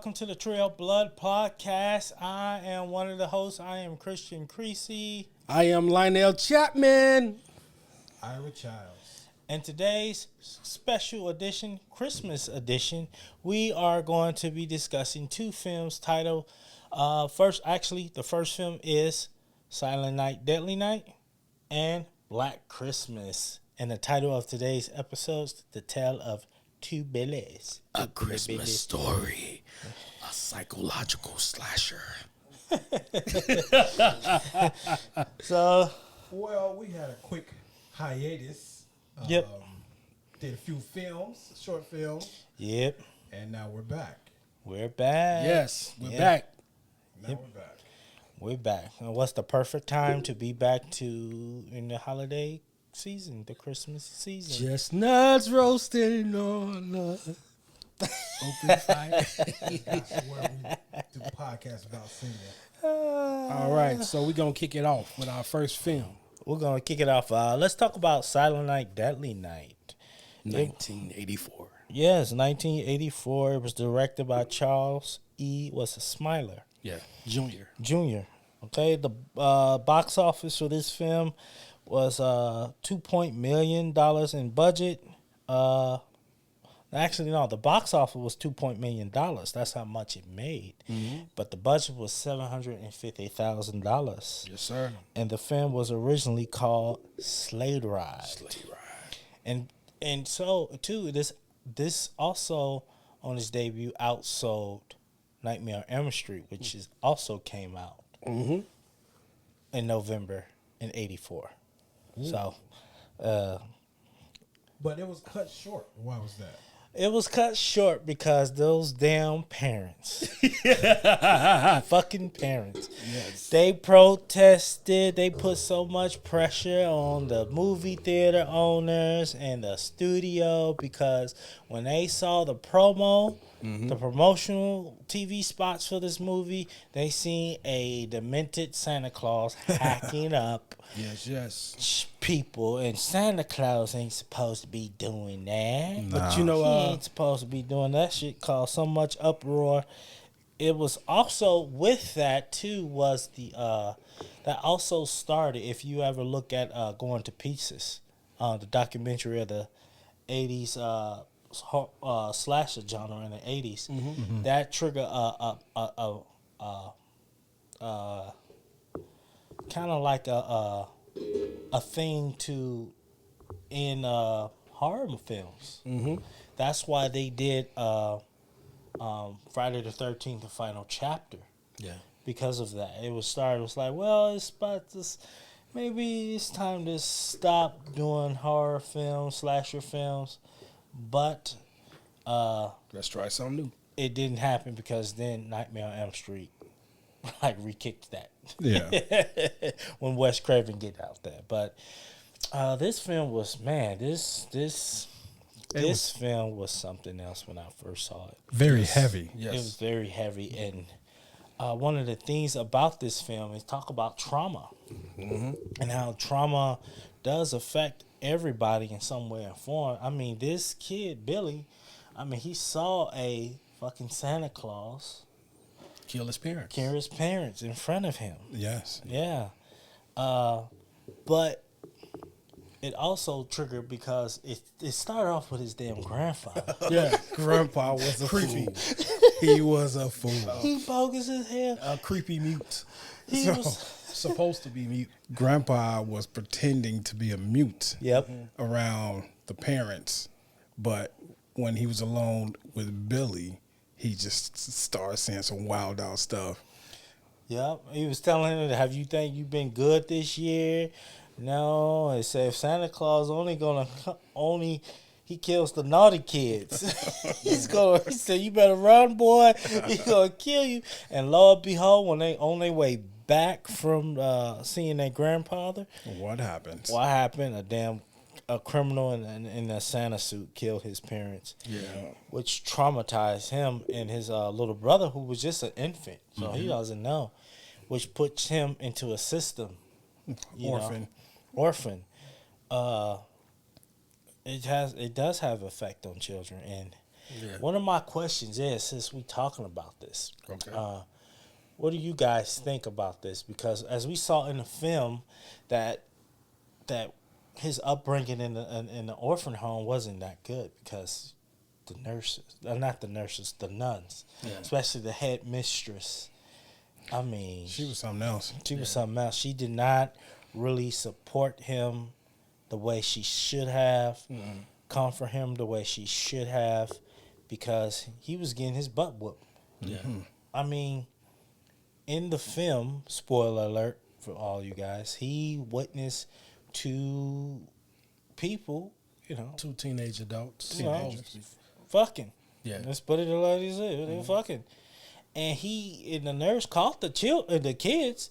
welcome to the Trail Blood Podcast. I am one of the hosts. I am Christian Creasy. I am Lionel Chapman. Ira Childs. And today's special edition, Christmas edition, we are going to be discussing two films titled, the first film is Silent Night, Deadly Night and Black Christmas. And the title of today's episode is The Tale of Two Billies. A Christmas story. A psychological slasher. So, Well, we had a quick hiatus. Yep. Did a few films, short films, yep, and now we're back. we're back. Yes, we're Yeah. back. Now Yep. we're back. We're back. And what's the perfect time to be back to in the holiday season, the Christmas season? Chestnuts roasting on the open fire. That's where we do podcasts about singing. All right, so we're going to kick it off with our first film, We're going to kick it off. Let's talk about Silent Night, Deadly Night. 1984. Yes, 1984. It was directed by Charles E. Smiler Yeah, Junior. Jr. Okay, the box office for this film was $2 million in budget. Actually, no, the box office was $2 million. That's how much it made. But the budget was $750,000. Yes, sir. And the film was originally called Slade Ride. Sleigh Ride. And so too, this also on its debut outsold Nightmare on Elm Street, which is also came out in November in '84. So But it was cut short. Why was that? it was cut short because those damn parents, fucking parents, Yes. they protested. They put so much pressure on the movie theater owners and the studio because when they saw the promo, the promotional TV spots for this movie, they seen a demented Santa Claus hacking up Yes. people, and Santa Claus ain't supposed to be doing that. But you know, He ain't supposed to be doing that shit. Caused so much uproar. It was also with that too was the that also started. If you ever look at Going to Pieces, the documentary of the '80s slasher genre in the '80s, that triggered kind of like a thing to in horror films. That's why they did Friday the 13th, the final chapter. Yeah. Because of that, it was started. It was like, well, it's about this. Maybe it's time to stop doing horror films, slasher films, but Let's try something new. it didn't happen because then Nightmare on Elm Street like re-kicked that. Yeah. When Wes Craven get out there. But this film was this film was something else when I first saw it. Very heavy. Yes. It was very heavy, and one of the things about this film is talk about trauma and how trauma does affect everybody in some way or form. I mean, this kid Billy, he saw a fucking Santa Claus Kill his parents. kill his parents in front of him. Yes. Yeah. But it also triggered because it started off with his damn grandfather. Yeah. Grandpa was a Creepy. fool. He was a fool. He bogus as hell. A creepy mute. He was. Supposed to be mute. Grandpa was pretending to be a mute Yep. around the parents, but when he was alone with Billy, he just started saying some wild out stuff. Yep. He was telling him, "Have you think you've been good this year?" No. He said, "If Santa Claus he kills the naughty kids. He said, you better run, boy. He's gonna kill you." And lo and behold, when they on their way back from seeing their grandfather, What happened? what happened? A criminal in a Santa suit killed his parents. Yeah. Which traumatized him and his little brother, who was just an infant, so he doesn't know, which puts him into a system. Orphan. It does have effect on children, and Yeah. One of my questions is, since we talking about this, Okay. what do you guys think about this? Because as we saw in the film, that his upbringing in the orphan home wasn't that good because the nurses, not the nurses, the nuns, especially the head mistress. I mean, She was something else. she was something else. She did not really support him the way she should have, comfort him the way she should have, because he was getting his butt whooped. Yeah. I mean, in the film, spoiler alert for all you guys, he witnessed two people, Two teenage adults. fucking. Yeah. Let's put it like he said. They were fucking. And the nurse caught the kids,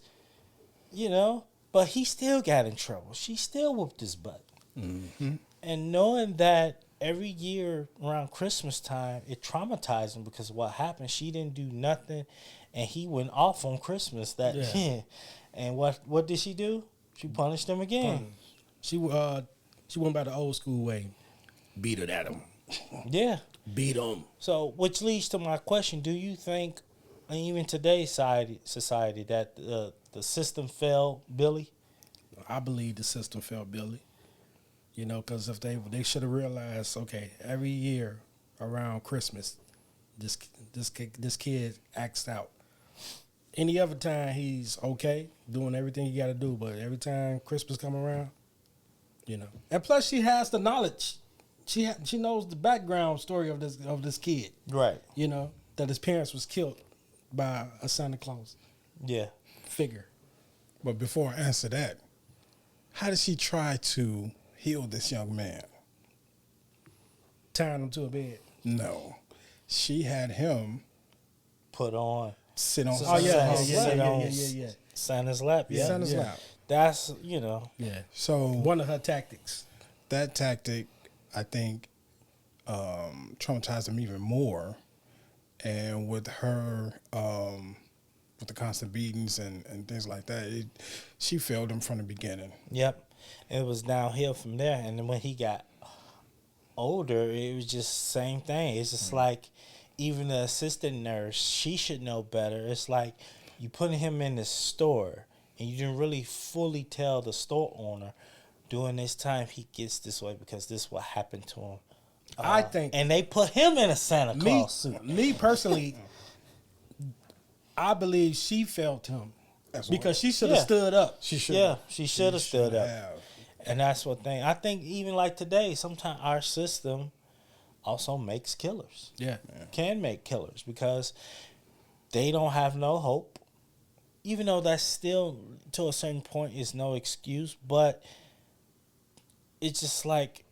but he still got in trouble. She still whooped his butt. Mm-hmm. And knowing that every year around Christmas time, it traumatized him because of what happened. She didn't do nothing, and he went off on Christmas that year. And what did she do? She punished him again. She went by the old school way. Beat it at him. Yeah. Beat him. So, which leads to my question: do you think, even today's society, that the system failed Billy? I believe the system failed Billy. Because if they should have realized, okay, every year around Christmas, this kid acts out. Any other time he's okay, doing everything you got to do, but every time Christmas come around, And plus, she has the knowledge. She knows the background story of this kid. Right. That his parents was killed by a Santa Claus Yeah. figure. But before I answer that, how did she try to heal this young man? Tying him to a bed. No. She had him Put on sit on Yeah. Santa's lap. Yeah. Santa's Yeah. lap. That's Yeah. So One of her tactics. that tactic, I think, traumatized him even more. And with her, with the constant beatings and things like that, she failed him from the beginning. Yep. It was downhill from there. And then when he got older, it was just same thing. It's just like even the assistant nurse, she should know better. It's like you putting him in the store and you didn't really fully tell the store owner during this time he gets this way because this is what happened to him. I think And they put him in a Santa me Claus suit. me personally, I believe she failed him That's because what- she should have Yeah. stood up. She should. Yeah, she should have stood should up. have. And that's what thing. I think even like today, sometimes our system also makes killers. Yeah. Can make killers because they don't have no hope. Even though that's still to a certain point is no excuse, but it's just like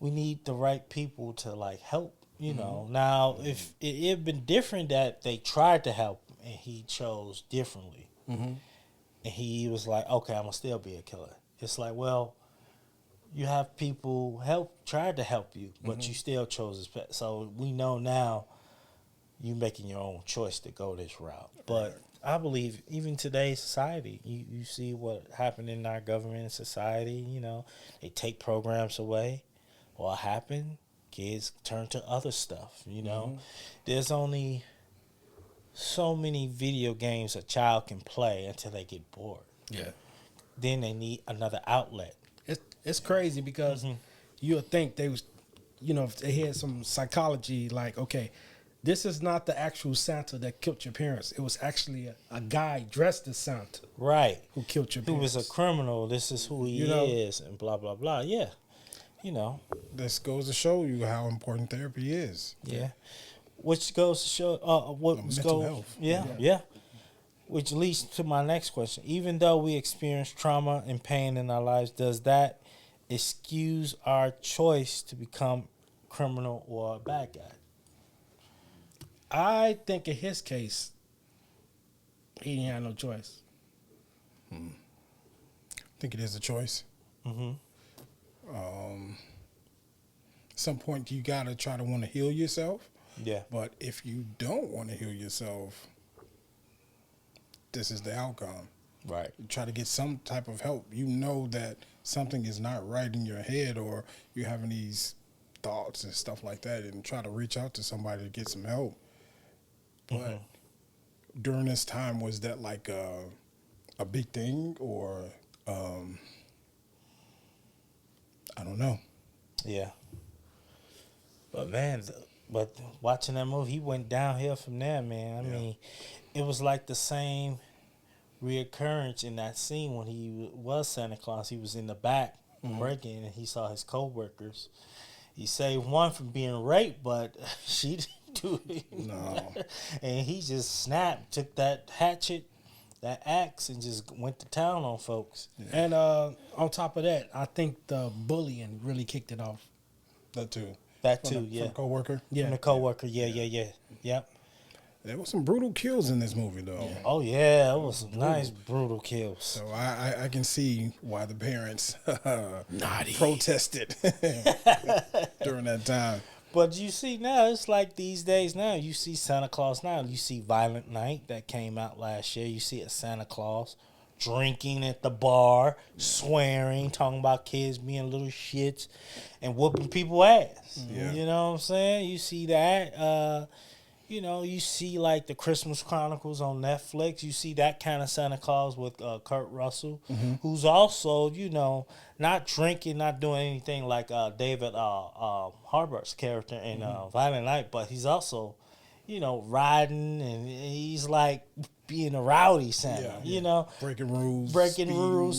we need the right people to like help. Now if it had been different that they tried to help and he chose differently, and he was like, okay, I'm gonna still be a killer. It's like, well, you have people tried to help you, but you still chose his pet. So we know now you making your own choice to go this route. But I believe even today's society, you see what happened in our government and society, they take programs away. What happened? Kids turn to other stuff, There's only so many video games a child can play until they get bored. Yeah. Then they need another outlet. It's crazy because you'll think they was, if they had some psychology like, okay, this is not the actual Santa that killed your parents. It was actually a guy dressed as Santa Right. who killed your Who parents. was a criminal. This is who he is and blah, blah, blah. Yeah. This goes to show you how important therapy is. Yeah. Which goes to show Mental health. Yeah. Which leads to my next question. Even though we experience trauma and pain in our lives, does that excuse our choice to become criminal or a bad guy? I think in his case, he didn't have no choice. I think it is a choice. Mm-hmm. At some point, you gotta try to want to heal yourself. Yeah. But if you don't want to heal yourself, this is the outcome. Right. You try to get some type of help. You know that something is not right in your head, or you're having these thoughts and stuff like that, and try to reach out to somebody to get some help. But during this time, was that like a big thing, or I don't know. Yeah. But man, but watching that movie, he went downhill from there, man. I mean, it was like the same reoccurrence in that scene when he was Santa Claus. He was in the back breaking, and he saw his coworkers. He saved one from being raped, but she didn't do it. No. And he just snapped, took that hatchet, that axe, and just went to town on folks. And on top of that, I think the bullying really kicked it off. That too. That From too, the- yeah. From a coworker. From the coworker, yeah. Yep. There was some brutal kills in this movie, though. Oh yeah, it was some nice brutal kills. So I can see why the parents Naughty. protested during that time. But you see now, it's like these days now, you see Santa Claus now. You see Violent Night that came out last year. You see a Santa Claus drinking at the bar, swearing, talking about kids being little shits, and whooping people ass. Yeah. You know what I'm saying? You see that. You know, you see like the Christmas Chronicles on Netflix. You see that kind of Santa Claus with Kurt Russell, who's also, you know, not drinking, not doing anything like David Harbour's character in Violent Night, but he's also, you know, riding, and he's like being a rowdy Santa, you know, breaking rules,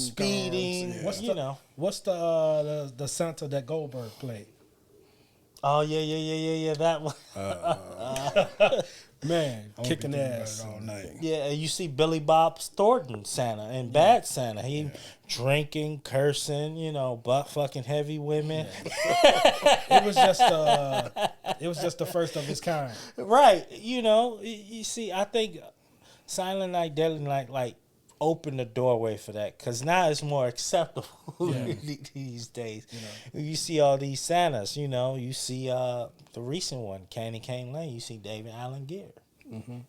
speeding, guards, you know. What's the Santa that Goldberg played? Oh yeah, that one. Man, I won't be kicking thinking about ass. it all night. Yeah, you see Billy Bob Thornton Santa and Bad Santa. He drinking, cursing, you know, butt fucking heavy women. It was just the first of its kind. Right. You know, you see, I think Silent Night, Deadly Night, like, opened the doorway for that, because now it's more acceptable these days. You see all these Santas, you know. You see the recent one, Candy Cane Lane. You see David Allen Gear. Haven't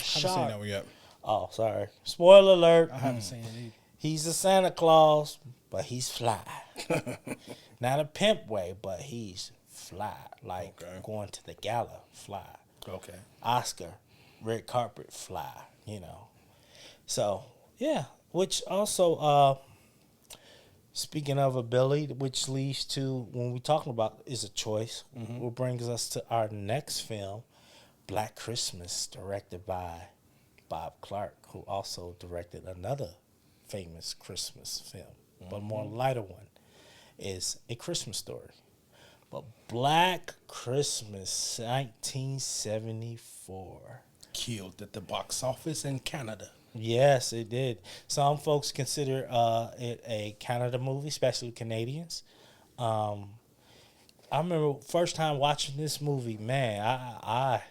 seen that one yet. Oh, sorry. Spoiler alert. I haven't seen it either. He's a Santa Claus, but he's fly. Not a pimp way, but he's fly. Like going to the gala, fly. Okay. Oscar, red carpet, fly, you know. So, yeah. Which also, speaking of ability, which leads to, when we're talking about is a choice, will brings us to our next film, Black Christmas, directed by Bob Clark, who also directed another famous Christmas film, but more lighter one, is A Christmas Story. But Black Christmas, 1974. Killed at the box office in Canada. Yes, it did. Some folks consider it a Canada movie, especially Canadians. I remember first time watching this movie, man, I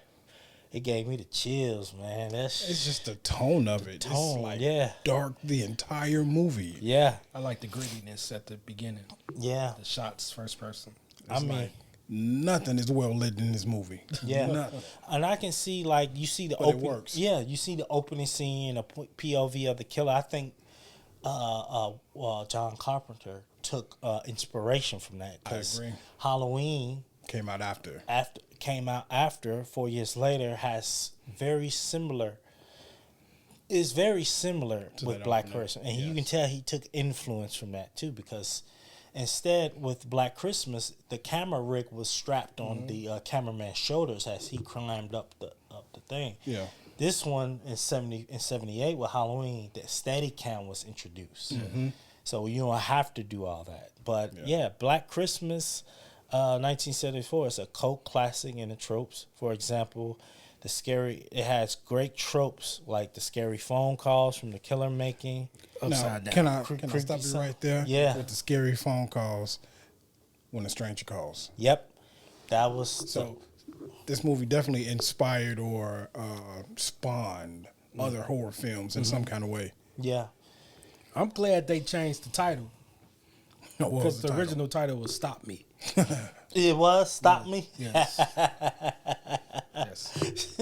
it gave me the chills, man. It's just the tone of it. Tone, it's like yeah. dark the entire movie. Yeah, I like the grittiness at the beginning. yeah. The shots, first person. I mean, like nothing is well lit in this movie. yeah. Nothing. And I can see, like, you see the But it open, works. yeah, you see the opening scene, the POV of the killer. I think John Carpenter took inspiration from that, because agree. Halloween Came out after. came out after 4 years later, has very similar with that Black opening, Christmas, and you can tell he took influence from that too, because instead with Black Christmas, the camera rig was strapped on the cameraman's shoulders as he climbed up the thing. Yeah. This one in 78 with Halloween, the Steadicam was introduced, so you don't have to do all that. But yeah, Black Christmas. 1974 is a cult classic in the tropes. For example, it has great tropes like the scary phone calls from the killer making. Upside Now, down. can I Creepy stop you sound. right there? Yeah. With the scary phone calls when a stranger calls. Yep, that was So this movie definitely inspired or spawned other horror films in some kind of way. yeah. I'm glad they changed the title, What was because the title? original title was Stop Me. It was Stop Me. Yes. Yes.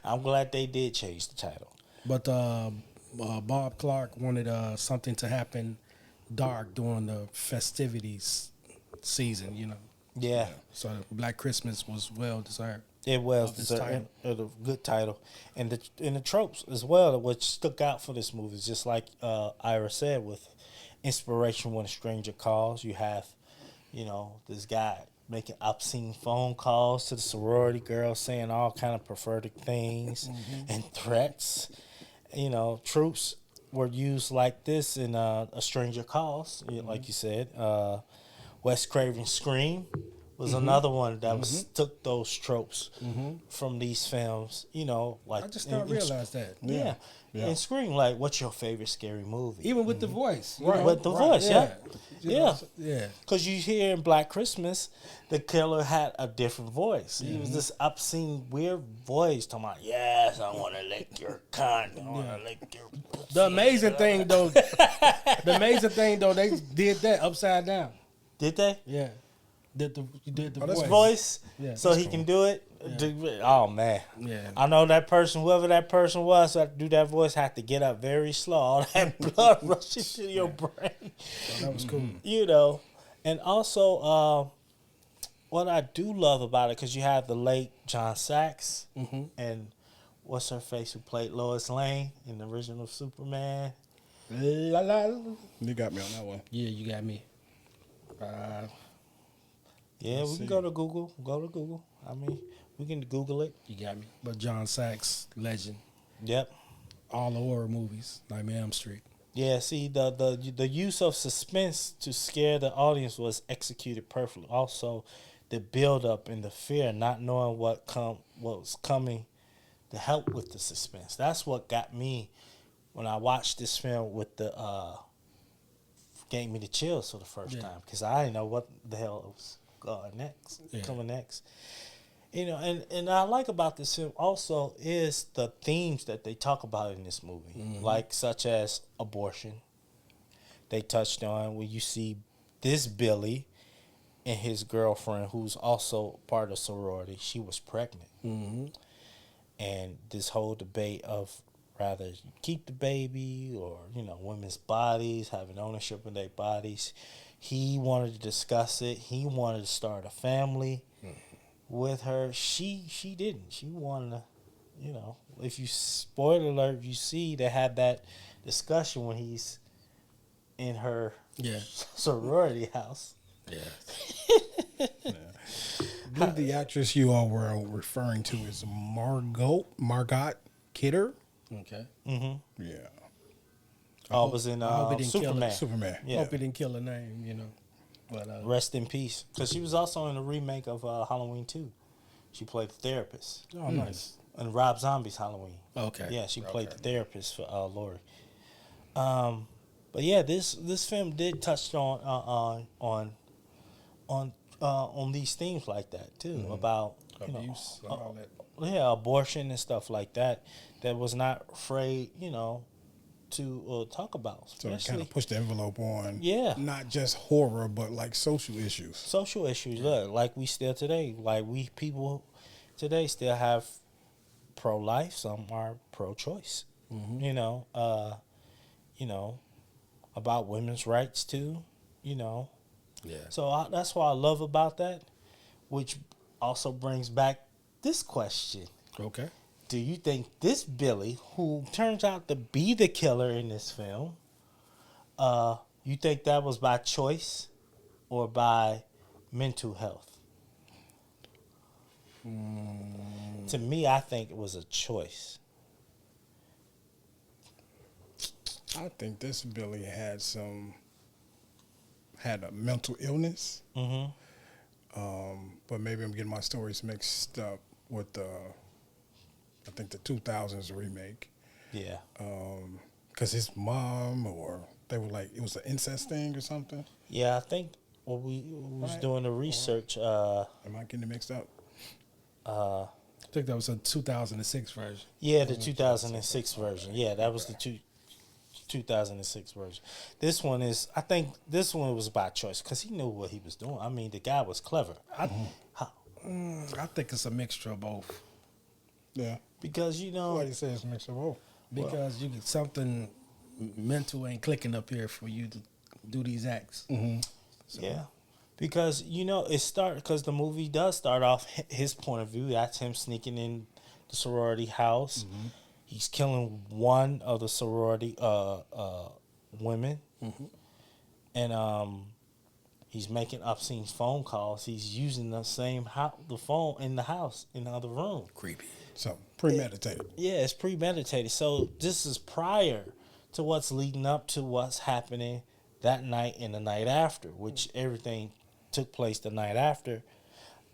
I'm glad they did change the title. But Bob Clark wanted something to happen dark during the festivities season, you know. Yeah, So Black Christmas was well deserved. it was Of this deserved, a good title, and the tropes as well, which stuck out for this movie. Is just like Ira said, with inspiration when a stranger calls. You have, this guy making obscene phone calls to the sorority girls, saying all kind of perverted things and threats. Troops were used like this in A Stranger Calls, like you said. Wes Craven's Scream was another one that was took those tropes from these films. Like I just don't realize that. Yeah. Yeah. And Scream, like, what's your favorite scary movie? Even with the voice. With the voice, yeah. Yeah. Yeah. Because you hear in Black Christmas, the killer had a different voice. He was this obscene, weird voice talking about, yes, I want to lick your cunt. I want to lick your pussy. The amazing thing though, they did that upside down. Did they? Yeah. Did the that's voice. Voice? Yeah. So he can do it? Oh, man. Yeah. I know that person, whoever that person was, to do that voice, had to get up very slow. All that blood rushing to your brain. So that was cool. And also, what I do love about it, because you have the late John Sachs and what's her face who played Lois Lane in the original Superman. La, la, la. You got me on that one. Yeah, you got me. Yeah, we can go to Google. I mean, we can Google it. You got me. But John Sachs, legend. Yep. All the horror movies, Nightmare on Elm Street. Yeah, see, the use of suspense to scare the audience was executed perfectly. Also, the build up and the fear, not knowing what was coming, to help with the suspense. That's what got me when I watched this film with gave me the chills for the first time, because I didn't know what the hell was coming next. And I like about this film also is the themes that they talk about in this movie, like such as abortion. They touched on where you see this Billy and his girlfriend, who's also part of sorority. She was pregnant, and this whole debate of rather keep the baby or women's bodies, having ownership of their bodies. He wanted to discuss it. He wanted to start a family with her. She didn't. She wanted to, if you, spoiler alert, you see they had that discussion when he's in her sorority house. Yeah. I believe the actress you all were referring to is Margot Kidder. Okay. Mm-hmm. Yeah. Oh, it was in hope it didn't kill Superman. her. Superman. Yeah. Hope he didn't kill her name, But Rest in peace. Because she was also in a remake of Halloween 2. She played the therapist. oh, nice. In Rob Zombie's Halloween. Okay. Yeah, she played the therapist for Laurie. But yeah, this film did touch on these themes like that too, about Abuse and all that. abortion and stuff like that. That was not afraid, to talk about. So it kind Especially of pushed the envelope on, not just horror, but like social issues. social issues. Like we still today, like we people today still have pro-life. Some are pro-choice. About women's rights too. Yeah. So that's what I love about that, which also brings back this question. Okay. Do you think this Billy, who turns out to be the killer in this film, you think that was by choice or by mental health? To me, I think it was a choice. I think this Billy had a mental illness. But maybe I'm getting my stories mixed up with I think the 2000s remake. Yeah. Because his mom, or they were like, it was an incest thing or something. Yeah, I think when we was doing the research, Am I getting it mixed up? I think that was a 2006 version. yeah, the 2006 version. Yeah, that was the 2006 version. This one was by choice because he knew what he was doing. I mean, the guy was clever. I think it's a mixture of both. Yeah. Because, Why do you say it's a mix of both? Because you get something mental ain't clicking up here for you to do these acts. yeah. Because because the movie does start off his point of view. That's him sneaking in the sorority house. He's killing one of the sorority women, and he's making obscene phone calls. He's using the same the phone in the house in the other room. Creepy. So premeditated. Yeah, it's premeditated. So this is prior to what's leading up to what's happening that night and the night after, which everything took place the night after.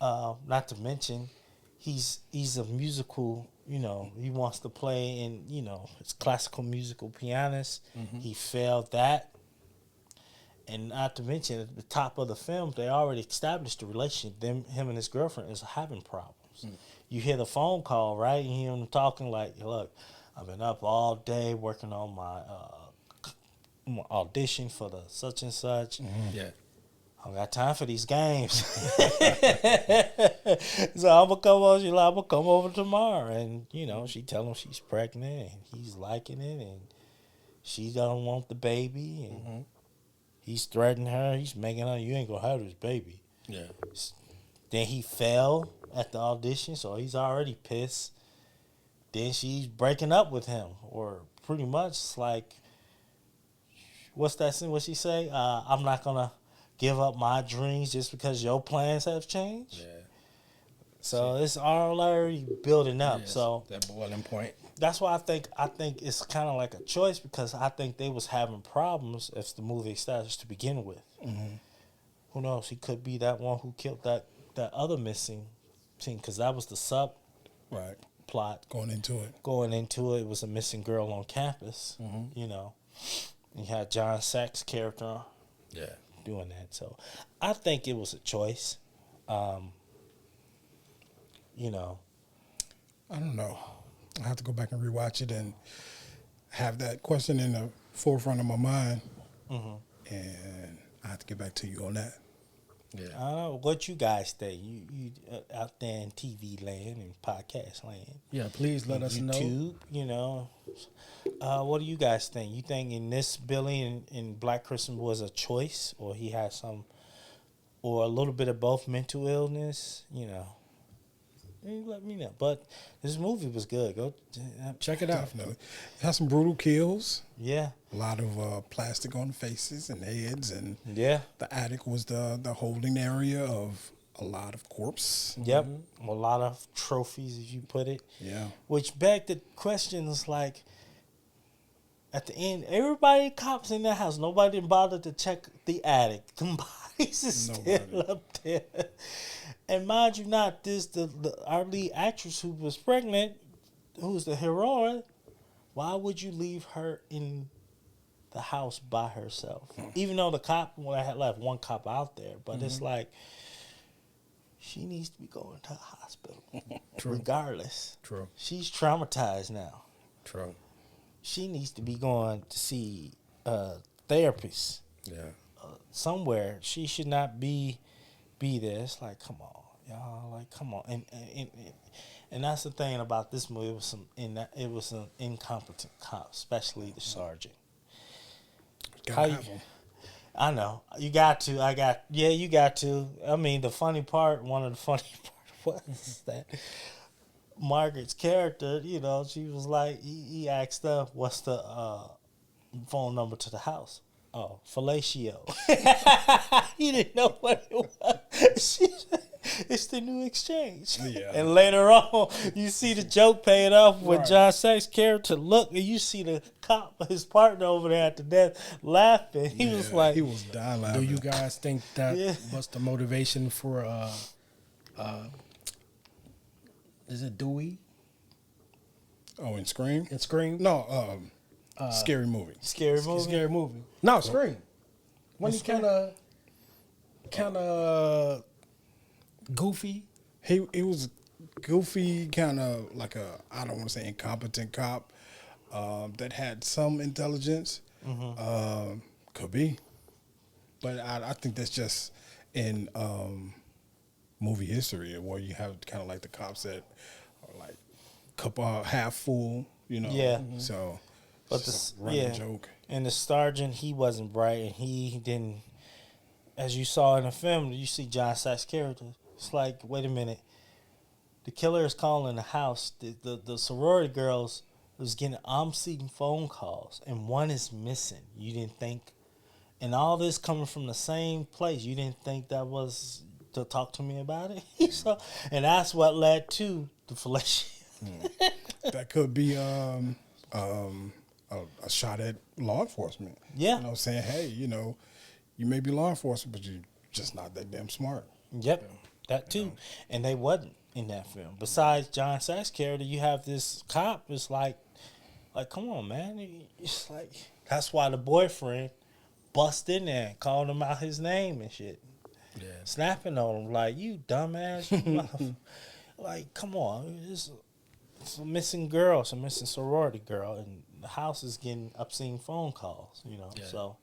Not to mention, he's a musical. He wants to play in it's classical musical pianist. He failed that, and not to mention at the top of the film, they already established the relationship. Him and his girlfriend is having problems. You hear the phone call, right? You hear him talking like, "Look, I've been up all day working on my audition for the such and such. Yeah. I don't got time for these games." So I'm gonna come over. I'm gonna come over tomorrow, and she tell him she's pregnant, and he's liking it, and she don't want the baby, and he's threatening her. He's making her, "You ain't gonna have this baby." Yeah. Then he fell at the audition, so he's already pissed. Then she's breaking up with him, or pretty much like, what's that scene? What she say? I'm not gonna give up my dreams just because your plans have changed. Yeah. So it's already building up. Yes, So that boiling point. that's why I think it's kind of like a choice, because I think they was having problems as the movie established to begin with. Who knows? He could be that one who killed that other missing scene, because that was the sub Right. plot Going into it. going into it. It was a missing girl on campus. You had John Sax's character Yeah. doing that. So I think it was a choice. I don't know. I have to go back and rewatch it and have that question in the forefront of my mind. And I have to get back to you on that. Yeah. I don't know what you guys think. You out there in TV land and podcast land. Yeah, please let us know. YouTube, what do you guys think? You think in this Billy in Black Christmas was a choice, or he had some, or a little bit of both mental illness? You let me know. But this movie was good. Go Check it out. Definitely. It has some brutal kills. Yeah, A lot of plastic on the faces and heads, and yeah, the attic was the holding area of a lot of corpse. yep. A lot of trophies, as you put it. Yeah. Which begged the questions like, at the end, everybody cops in that house. Nobody didn't bother to check the attic. The bodies is still Nobody. up there. And mind you not, our lead actress who was pregnant, who's the heroine, why would you leave her in the house by herself? Even though I had left one cop out there, but it's like, she needs to be going to the hospital. Regardless. True. She's traumatized now. True. She needs to be going to see a therapist Yeah. somewhere. She should not be there. It's like, come on, y'all. Like, come on. And that's the thing about this movie. It was an incompetent cop, especially the sergeant. Gotta have 'em. I know. You got to. You got to. I mean, one of the funny part was that Margaret's character, she was like, he asked her, what's the phone number to the house? Oh, fellatio. He didn't know what it was. It's the new exchange. Yeah. And later on, you see the joke paid off with Right. John Sax's character look, and you see the cop, his partner over there at the desk, laughing. He was like, he was dying Do laughing. you guys think that Yeah. was the motivation for is it Dewey Oh, in Scream? in Scream? No, Scary Movie. scary movie. Scary movie. No, Scream. When he Scream. kind of goofy. He was goofy, kind of like I don't want to say incompetent cop that had some intelligence. Could be. But I think that's just in movie history where you have kind of like the cops that are like half full, Yeah. So, But it's just a running joke. And the sergeant, he wasn't bright, and he didn't. as you saw in the film, you see John Sax's character. It's like, wait a minute. The killer is calling the house. The sorority girls was getting umpteen phone calls, and one is missing. You didn't think, and all this coming from the same place. You didn't think that was to talk to me about it. So, and that's what led to the fellatio. That could be a shot at law enforcement. Yeah. You know, saying, hey, you know, you may be law enforcement, but you're just not that damn smart. Yep, that too. And they wasn't in that film. Besides John Sax's character, you have this cop. It's like, come on, man. It's like, that's why the boyfriend bust in there and called him out his name and shit. Yeah. Snapping on him like, you dumbass. You like, come on. It's a missing girl. It's a missing sorority girl. And the house is getting obscene phone calls, you know. Yeah. So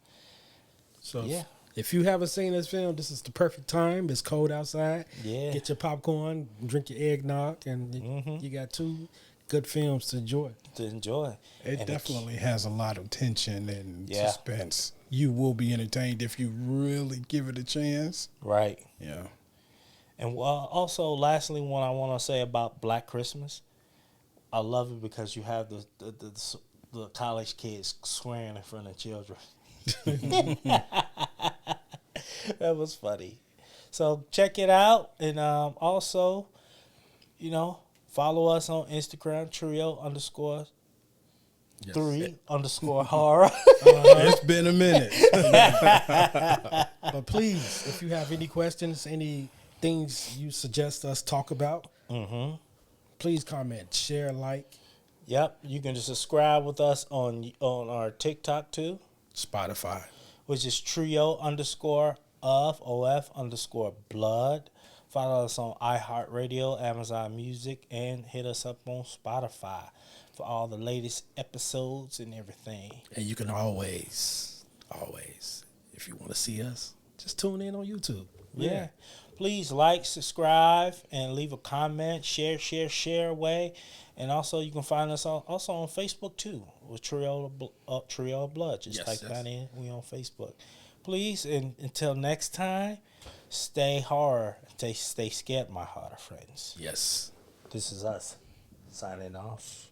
Yeah. If you haven't seen this film, this is the perfect time. It's cold outside. Yeah. Get your popcorn, drink your eggnog, and you got two good films to enjoy. to enjoy. It And definitely has a lot of tension and Yeah. suspense. You will be entertained if you really give it a chance. Right. Yeah. And also, lastly, what I want to say about Black Christmas, I love it because you have the college kids swearing in front of children. That was funny. So check it out, and also, you know, follow us on Instagram, trio_3_horror. It's been a minute. But please, if you have any questions, any things you suggest us talk about, please comment, share, like. Yep, you can just subscribe with us on our TikTok too, Spotify. which is trio_of_blood. Follow us on iHeartRadio, Amazon Music, and hit us up on Spotify for all the latest episodes and everything. And you can always, if you want to see us, just tune in on YouTube. Yeah. Please like, subscribe, and leave a comment. Share away. And also, you can find us also on Facebook, too, with Trio of Blood. Just type that in. We on Facebook. Please, and until next time, stay horror. Stay scared, my horror friends. Yes. This is us signing off.